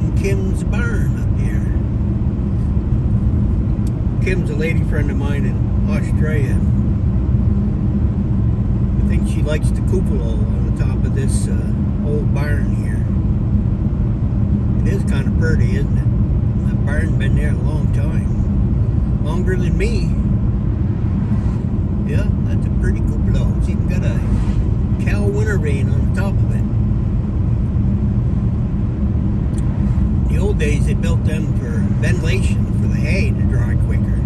in Kim's barn up here. Kim's a lady friend of mine in Australia. I think she likes the cupola on the top of this old barn here. It is kind of pretty, isn't it? That barn's been there a long time. Longer than me. Yeah, that's a pretty cupola. It's even got a cow winter vane on the top of it. In the old days, they built them for ventilation, for the hay to dry quicker.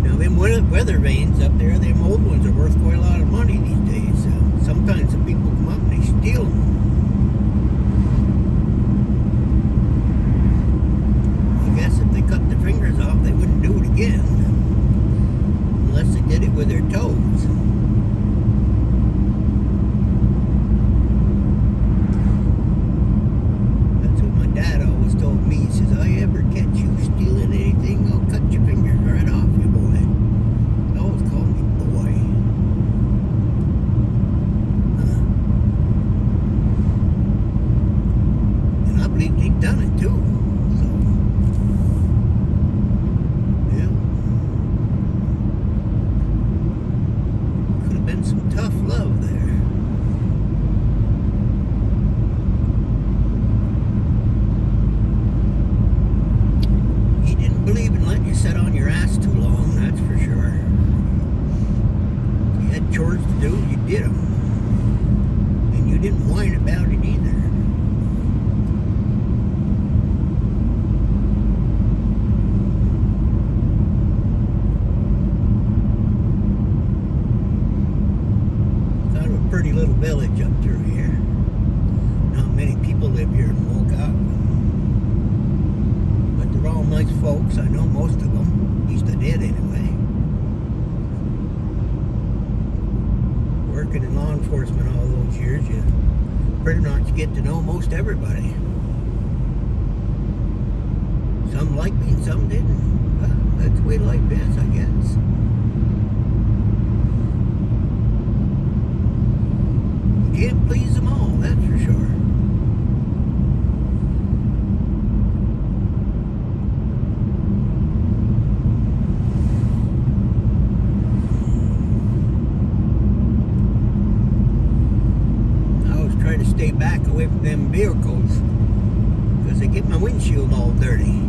Now, them weather vanes up there, them old ones are worth quite a lot of money these days. Sometimes the people come up and they steal them. I guess if they cut their fingers off, they wouldn't do it again. Unless they did it with their toes. That's what my dad always told me. He says, I ever catch you stealing anything, I'll cut your fingers right off you, boy. He always called me boy. And I believe he'd done it too. Some tough love there. He didn't believe in letting you sit on your ass too long, that's for sure. You had chores to do, you did them. And you didn't whine about it either. Pretty little village up through here. Not many people live here in Mocha. But they're all nice folks. I know most of them. At least I did anyway. Working in law enforcement all those years, you pretty much get to know most everybody. Some liked me and some didn't. Well, that's the way life is, I guess. Can't please them all, that's for sure. I always try to stay back away from them vehicles because they get my windshield all dirty.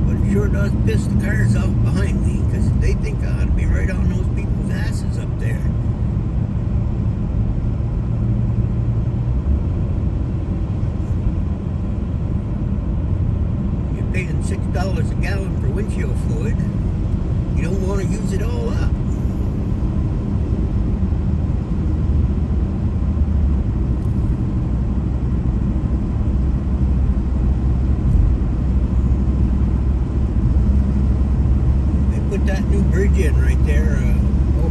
But it sure does piss the cars off behind me because they think I ought to be right on those people's asses up there. Paying $6 a gallon for windshield fluid, you don't want to use it all up. They put that new bridge in right there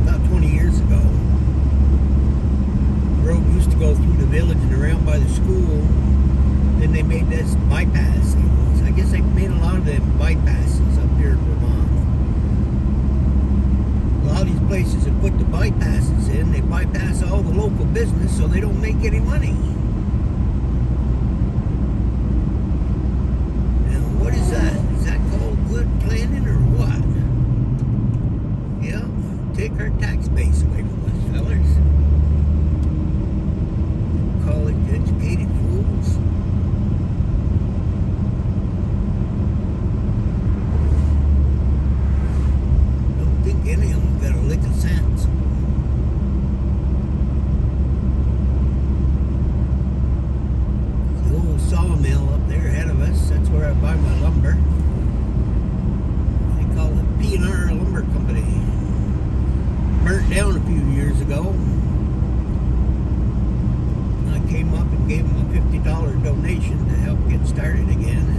about 20 years ago. The road used to go through the village and around by the school. Then they made this bypass. I guess they made a lot of them bypasses up here in Vermont. A lot of these places that put the bypasses in, they bypass all the local business so they don't make any money. Now, what is that? Is that called good planning or what? Yeah, take our tax base away from us, fellas. College-educated fools. Any of them got a lick of sense. The old sawmill up there ahead of us, that's where I buy my lumber. They call it P&R Lumber Company. Burnt down a few years ago. I came up and gave them a $50 donation to help get started again.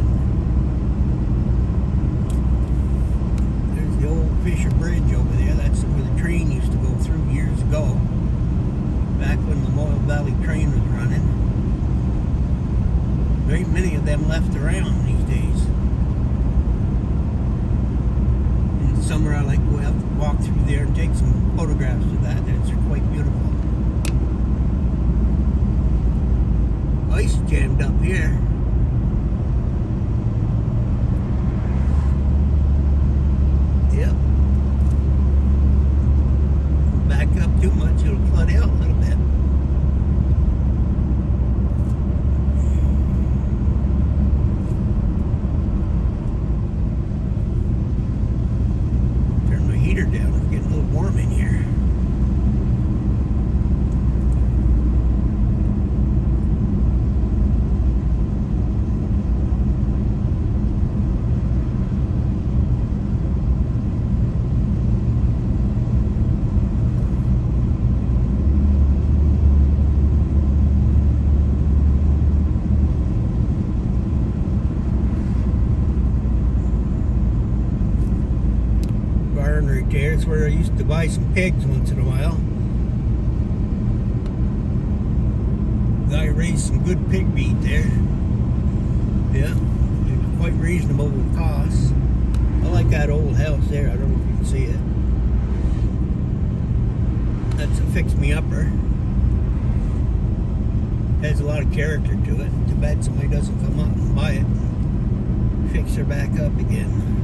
The old Fisher Bridge over there, that's where the train used to go through years ago, back when the Moyle Valley train was running. There ain't many of them left around these days. In the summer I like to go out and walk through there and take some photographs of that. It's quite beautiful. jammed up here. Yep. Back up too much, it'll flood out a little bit. Turn my heater down, it's getting a little warm in here. Right there, it's where I used to buy some pigs once in a while. Guy raised some good pig meat there. Yeah, it was quite reasonable with costs. I like that old house there. I don't know if you can see it. That's a fix-me-upper. Has a lot of character to it. Too bad somebody doesn't come up and buy it and fix her back up again.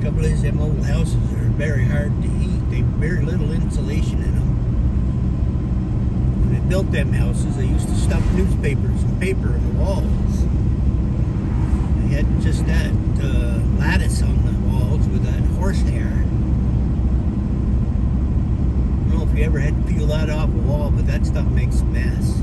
Trouble is, them old houses are very hard to heat. They've very little insulation in them. When they built them houses, they used to stuff newspapers and paper in the walls. They had just that lattice on the walls with that horsehair. I don't know if you ever had to peel that off a wall, but that stuff makes a mess.